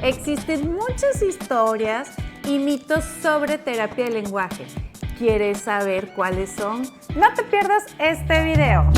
Existen muchas historias y mitos sobre terapia de lenguaje. ¿Quieres saber cuáles son? No te pierdas este video.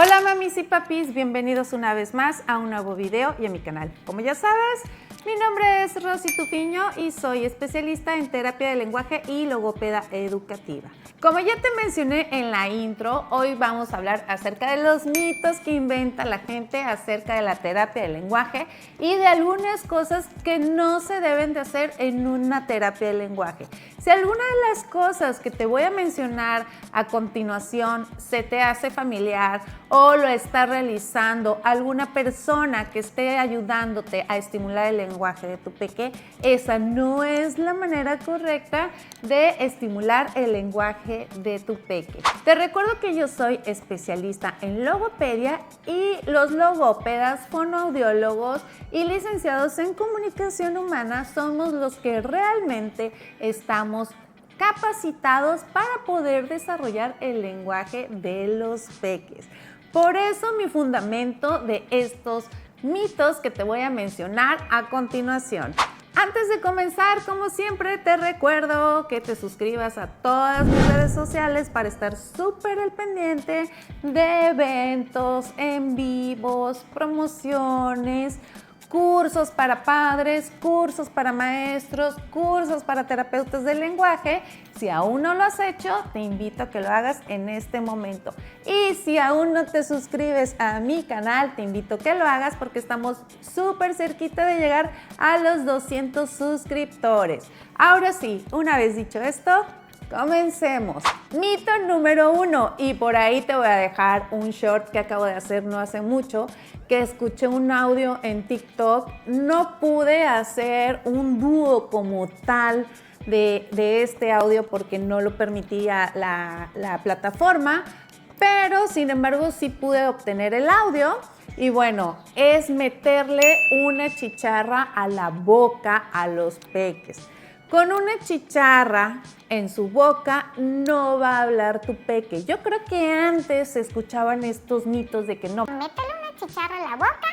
Hola mamis y papis, bienvenidos una vez más a un nuevo video y a mi canal. Como ya sabes, mi nombre es Rosy Tufiño y soy especialista en terapia de lenguaje y logopeda educativa. Como ya te mencioné en la intro, hoy vamos a hablar acerca de los mitos que inventa la gente acerca de la terapia de lenguaje y de algunas cosas que no se deben de hacer en una terapia de lenguaje. Si alguna de las cosas que te voy a mencionar a continuación se te hace familiar o lo está realizando alguna persona que esté ayudándote a estimular el lenguaje de tu peque, esa no es la manera correcta de estimular el lenguaje de tu peque. Te recuerdo que yo soy especialista en logopedia y los logópedas, fonoaudiólogos y licenciados en comunicación humana somos los que realmente estamos capacitados para poder desarrollar el lenguaje de los peques. Por eso mi fundamento de estos mitos que te voy a mencionar a continuación. Antes de comenzar, como siempre, te recuerdo que te suscribas a todas mis redes sociales para estar súper al pendiente de eventos, en vivos, promociones, cursos para padres, cursos para maestros, cursos para terapeutas del lenguaje. Si aún no lo has hecho, te invito a que lo hagas en este momento. Y si aún no te suscribes a mi canal, te invito a que lo hagas porque estamos súper cerquita de llegar a los 200 suscriptores. Ahora sí, una vez dicho esto, comencemos. Mito número 1, y por ahí te voy a dejar un short que acabo de hacer no hace mucho, que escuché un audio en TikTok. No pude hacer un dúo como tal de este audio porque no lo permitía la plataforma, pero sin embargo sí pude obtener el audio. Y bueno, es meterle una chicharra a la boca a los peques. Con una chicharra en su boca no va a hablar tu peque. Yo creo que antes se escuchaban estos mitos de que no. Métele una chicharra en la boca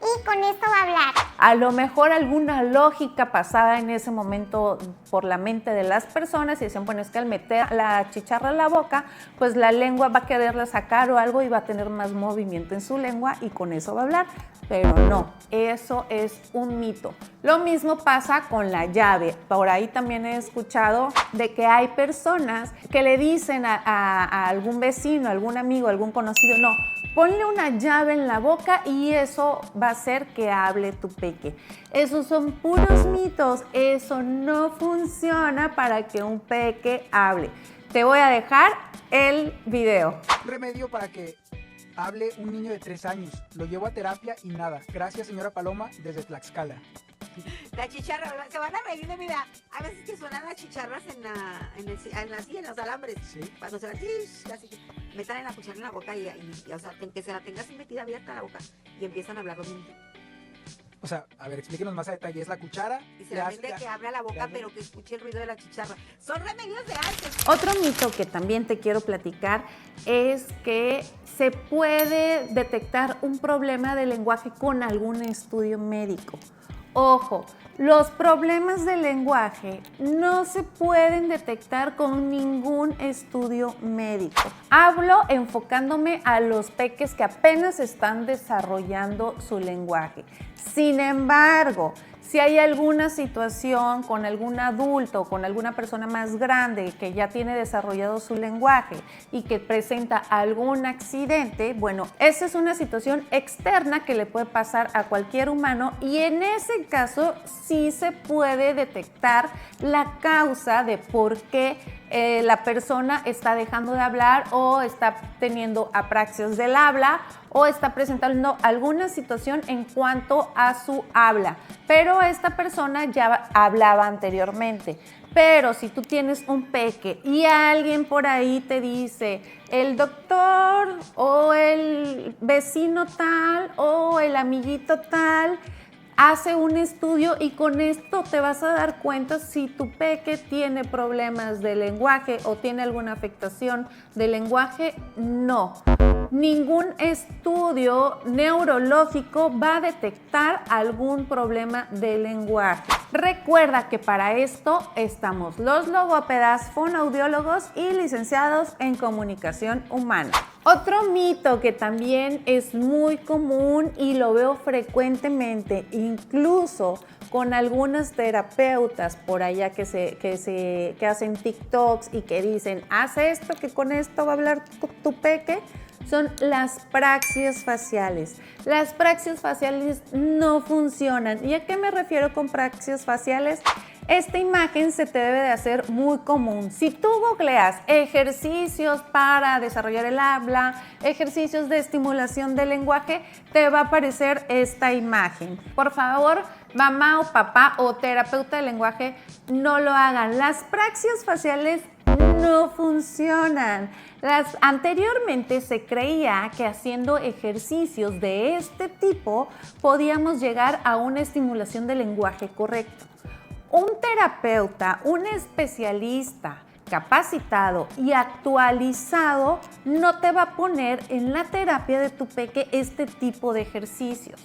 y con esto va a hablar. A lo mejor alguna lógica pasaba en ese momento por la mente de las personas y decían, bueno, es que al meter la chicharra en la boca, pues la lengua va a quererla sacar o algo y va a tener más movimiento en su lengua y con eso va a hablar. Pero no, eso es un mito. Lo mismo pasa con la llave. Por ahí también he escuchado de que hay personas que le dicen a algún vecino, algún amigo, algún conocido, no, ponle una llave en la boca y eso va a hacer que hable tu peque. Esos son puros mitos. Eso no funciona para que un peque hable. Te voy a dejar el video. Un remedio para que hable un niño de 3 años. Lo llevo a terapia y nada. Gracias, señora Paloma, desde Tlaxcala. La chicharra, se van a reír de mi edad. A veces que suenan las chicharras en los alambres. Sí. Cuando se así, metan la cuchara en la boca y o sea, que se la tengas metida abierta la boca y empiezan a hablar los niños. O sea, a ver, explíquenos más a detalle. Es la cuchara. Y se la mete que abra la boca, pero que escuche el ruido de la chicharra. Son remedios de antes. Otro mito que también te quiero platicar es que se puede detectar un problema de lenguaje con algún estudio médico. Ojo, los problemas de lenguaje no se pueden detectar con ningún estudio médico. Hablo enfocándome a los peques que apenas están desarrollando su lenguaje. Sin embargo, si hay alguna situación con algún adulto o con alguna persona más grande que ya tiene desarrollado su lenguaje y que presenta algún accidente, bueno, esa es una situación externa que le puede pasar a cualquier humano y en ese caso sí se puede detectar la causa de por qué la persona está dejando de hablar o está teniendo apraxias del habla o está presentando alguna situación en cuanto a su habla, pero esta persona ya hablaba anteriormente. Pero si tú tienes un peque y alguien por ahí te dice, el doctor o el vecino tal o el amiguito tal hace un estudio y con esto te vas a dar cuenta si tu peque tiene problemas de lenguaje o tiene alguna afectación del lenguaje, no. Ningún estudio neurológico va a detectar algún problema de lenguaje. Recuerda que para esto estamos los logópedas, fonoaudiólogos y licenciados en comunicación humana. Otro mito que también es muy común y lo veo frecuentemente, incluso con algunas terapeutas por allá que hacen TikToks y que dicen, haz esto, que con esto va a hablar tu peque, son las praxias faciales. Las praxias faciales no funcionan. ¿Y a qué me refiero con praxias faciales? Esta imagen se te debe de hacer muy común. Si tú googleas ejercicios para desarrollar el habla, ejercicios de estimulación del lenguaje, te va a aparecer esta imagen. Por favor, mamá o papá o terapeuta de lenguaje, no lo hagan. Las praxias faciales no funcionan. Anteriormente se creía que haciendo ejercicios de este tipo podíamos llegar a una estimulación del lenguaje correcto. Un terapeuta, un especialista capacitado y actualizado no te va a poner en la terapia de tu peque este tipo de ejercicios.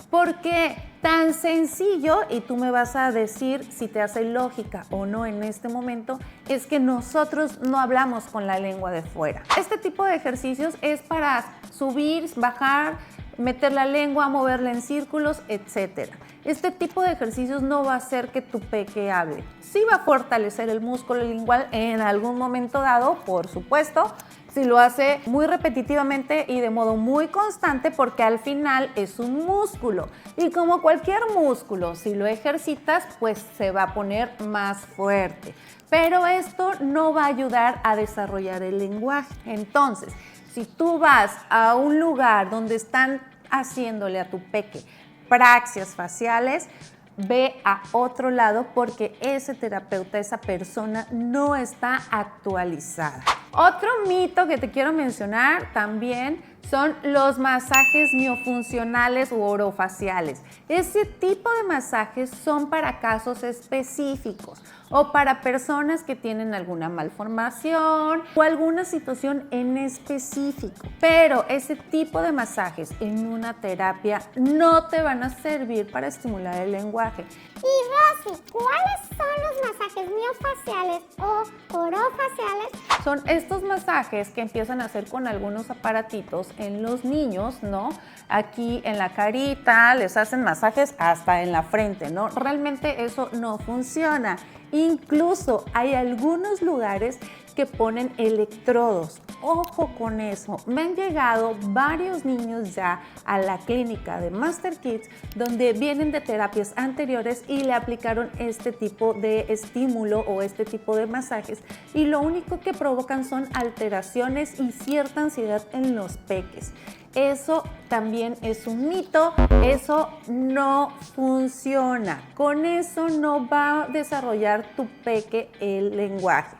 Porque tan sencillo, y tú me vas a decir si te hace lógica o no en este momento, es que nosotros no hablamos con la lengua de fuera. Este tipo de ejercicios es para subir, bajar, meter la lengua, moverla en círculos, etc. Este tipo de ejercicios no va a hacer que tu peque hable. Sí va a fortalecer el músculo lingual en algún momento dado, por supuesto, si lo hace muy repetitivamente y de modo muy constante, porque al final es un músculo. Y como cualquier músculo, si lo ejercitas, pues se va a poner más fuerte. Pero esto no va a ayudar a desarrollar el lenguaje. Entonces, si tú vas a un lugar donde están haciéndole a tu peque praxias faciales, ve a otro lado porque ese terapeuta, esa persona no está actualizada. Otro mito que te quiero mencionar también son los masajes miofuncionales u orofaciales. Ese tipo de masajes son para casos específicos o para personas que tienen alguna malformación o alguna situación en específico. Pero ese tipo de masajes en una terapia no te van a servir para estimular el lenguaje. Y Rosy, ¿cuáles son los masajes miofaciales o orofaciales? Son estos masajes que empiezan a hacer con algunos aparatitos en los niños, ¿no? Aquí en la carita, les hacen masajes hasta en la frente, ¿no? Realmente eso no funciona. Incluso hay algunos lugares que ponen electrodos. Ojo con eso. Me han llegado varios niños ya a la clínica de Master Kids donde vienen de terapias anteriores y le aplicaron este tipo de estímulo o este tipo de masajes y lo único que provocan son alteraciones y cierta ansiedad en los peques. Eso también es un mito, eso no funciona. Con eso no va a desarrollar tu peque el lenguaje.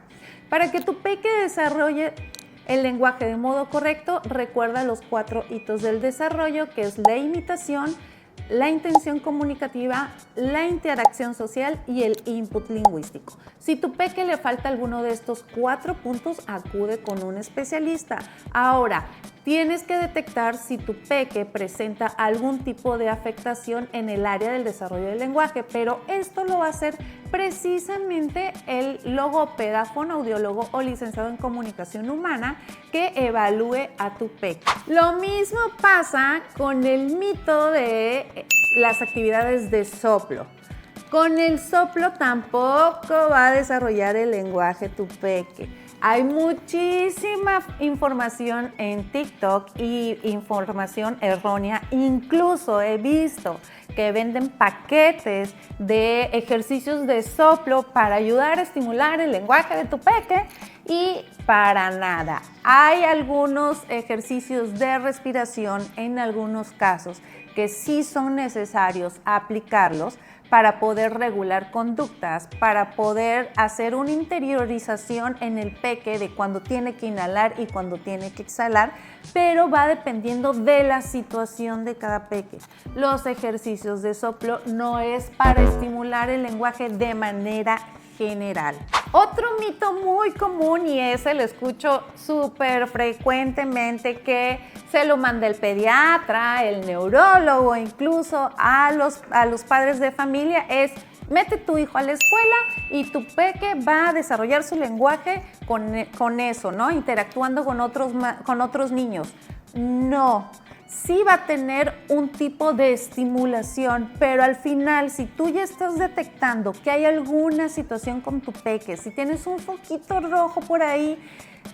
Para que tu peque desarrolle el lenguaje de modo correcto, recuerda los 4 hitos del desarrollo, que es la imitación, la intención comunicativa, la interacción social y el input lingüístico. Si tu peque le falta alguno de estos 4 puntos, acude con un especialista. Ahora, tienes que detectar si tu peque presenta algún tipo de afectación en el área del desarrollo del lenguaje, pero esto lo va a hacer precisamente el logópeda, fonoaudiólogo o licenciado en comunicación humana que evalúe a tu peque. Lo mismo pasa con el mito de las actividades de soplo. Con el soplo tampoco va a desarrollar el lenguaje tu peque. Hay muchísima información en TikTok y información errónea. Incluso he visto que venden paquetes de ejercicios de soplo para ayudar a estimular el lenguaje de tu peque y para nada. Hay algunos ejercicios de respiración en algunos casos que sí son necesarios aplicarlos, para poder regular conductas, para poder hacer una interiorización en el peque de cuando tiene que inhalar y cuando tiene que exhalar, pero va dependiendo de la situación de cada peque. Los ejercicios de soplo no es para estimular el lenguaje de manera general. Otro mito muy común, y ese lo escucho súper frecuentemente, que se lo manda el pediatra, el neurólogo, incluso a los padres de familia, es: mete tu hijo a la escuela y tu peque va a desarrollar su lenguaje con eso, ¿no? Interactuando con otros niños. No. Sí va a tener un tipo de estimulación, pero al final, si tú ya estás detectando que hay alguna situación con tu peque, si tienes un foquito rojo por ahí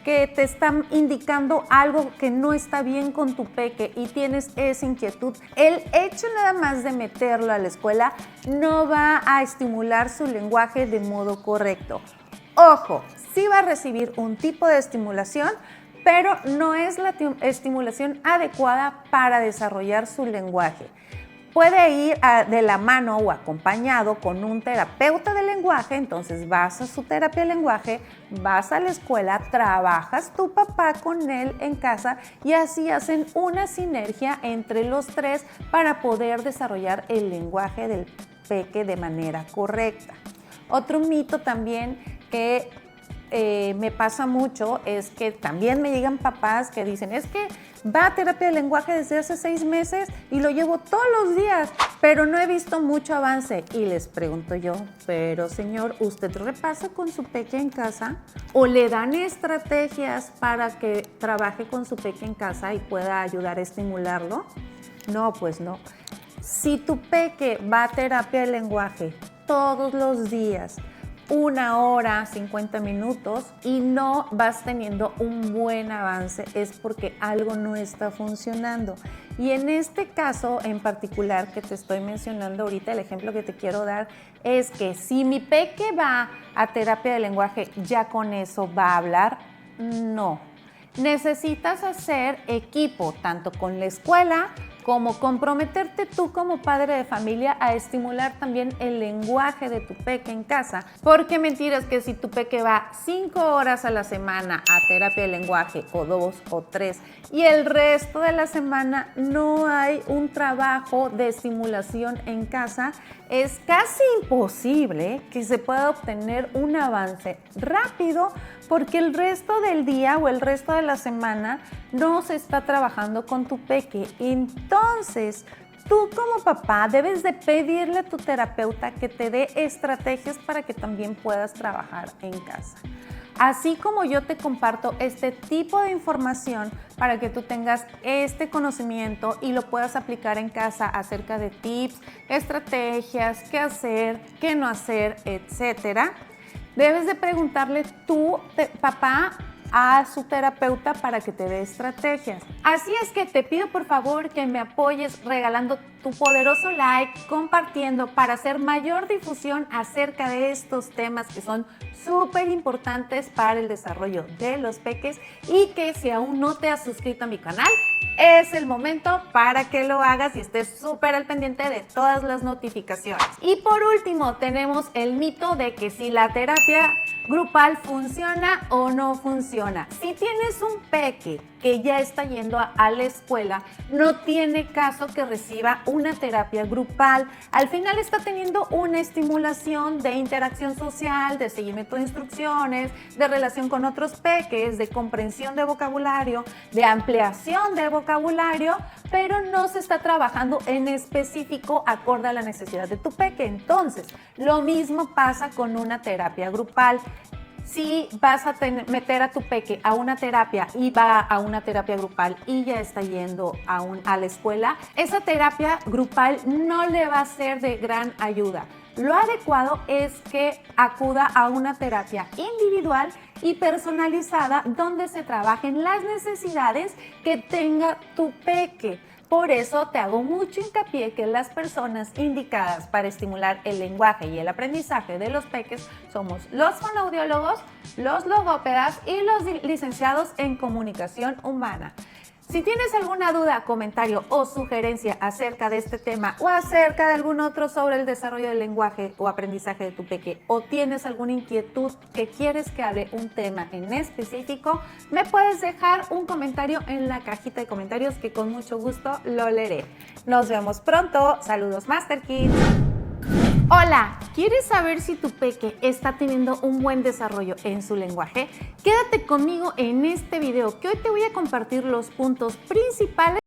que te está indicando algo que no está bien con tu peque y tienes esa inquietud, el hecho nada más de meterlo a la escuela no va a estimular su lenguaje de modo correcto. Ojo, sí va a recibir un tipo de estimulación, pero no es la estimulación adecuada para desarrollar su lenguaje. Puede ir de la mano o acompañado con un terapeuta de lenguaje. Entonces vas a su terapia de lenguaje, vas a la escuela, trabajas tu papá con él en casa y así hacen una sinergia entre los tres para poder desarrollar el lenguaje del peque de manera correcta. Otro mito también que me pasa mucho es que también me llegan papás que dicen: es que va a terapia de lenguaje desde hace 6 meses y lo llevo todos los días, pero no he visto mucho avance. Y les pregunto yo: pero señor, ¿usted repasa con su peque en casa? ¿O le dan estrategias para que trabaje con su peque en casa y pueda ayudar a estimularlo? No, pues no. Si tu peque va a terapia de lenguaje todos los días, 1 hora, 50 minutos, y no vas teniendo un buen avance, es porque algo no está funcionando. Y en este caso en particular que te estoy mencionando ahorita, el ejemplo que te quiero dar es que si mi peque va a terapia de lenguaje, ¿ya con eso va a hablar? No. Necesitas hacer equipo tanto con la escuela como comprometerte tú como padre de familia a estimular también el lenguaje de tu peque en casa. Porque mentiras que si tu peque va 5 horas a la semana a terapia de lenguaje, o 2 o 3, y el resto de la semana no hay un trabajo de estimulación en casa, es casi imposible que se pueda obtener un avance rápido, porque el resto del día o el resto de la semana no se está trabajando con tu peque. Entonces, tú como papá debes de pedirle a tu terapeuta que te dé estrategias para que también puedas trabajar en casa. Así como yo te comparto este tipo de información para que tú tengas este conocimiento y lo puedas aplicar en casa acerca de tips, estrategias, qué hacer, qué no hacer, etcétera, debes de preguntarle tú, papá, a su terapeuta para que te dé estrategias. Así es que te pido por favor que me apoyes regalando tu poderoso like, compartiendo para hacer mayor difusión acerca de estos temas que son súper importantes para el desarrollo de los peques, y que si aún no te has suscrito a mi canal, es el momento para que lo hagas y estés súper al pendiente de todas las notificaciones. Y por último, tenemos el mito de que si la terapia grupal funciona o no funciona. Si tienes un peque que ya está yendo a la escuela, no tiene caso que reciba una terapia grupal. Al final está teniendo una estimulación de interacción social, de seguimiento de instrucciones, de relación con otros peques, de comprensión de vocabulario, de ampliación de vocabulario, pero no se está trabajando en específico acorde a la necesidad de tu peque. Entonces, lo mismo pasa con una terapia grupal. Si vas a meter a tu peque a una terapia y va a una terapia grupal y ya está yendo a la escuela, esa terapia grupal no le va a ser de gran ayuda. Lo adecuado es que acuda a una terapia individual y personalizada donde se trabajen las necesidades que tenga tu peque. Por eso te hago mucho hincapié que las personas indicadas para estimular el lenguaje y el aprendizaje de los peques somos los fonoaudiólogos, los logópedas y los licenciados en comunicación humana. Si tienes alguna duda, comentario o sugerencia acerca de este tema o acerca de algún otro sobre el desarrollo del lenguaje o aprendizaje de tu peque, o tienes alguna inquietud que quieres que hable un tema en específico, me puedes dejar un comentario en la cajita de comentarios que con mucho gusto lo leeré. Nos vemos pronto. Saludos, Master Kids. Hola, ¿quieres saber si tu peque está teniendo un buen desarrollo en su lenguaje? Quédate conmigo en este video que hoy te voy a compartir los puntos principales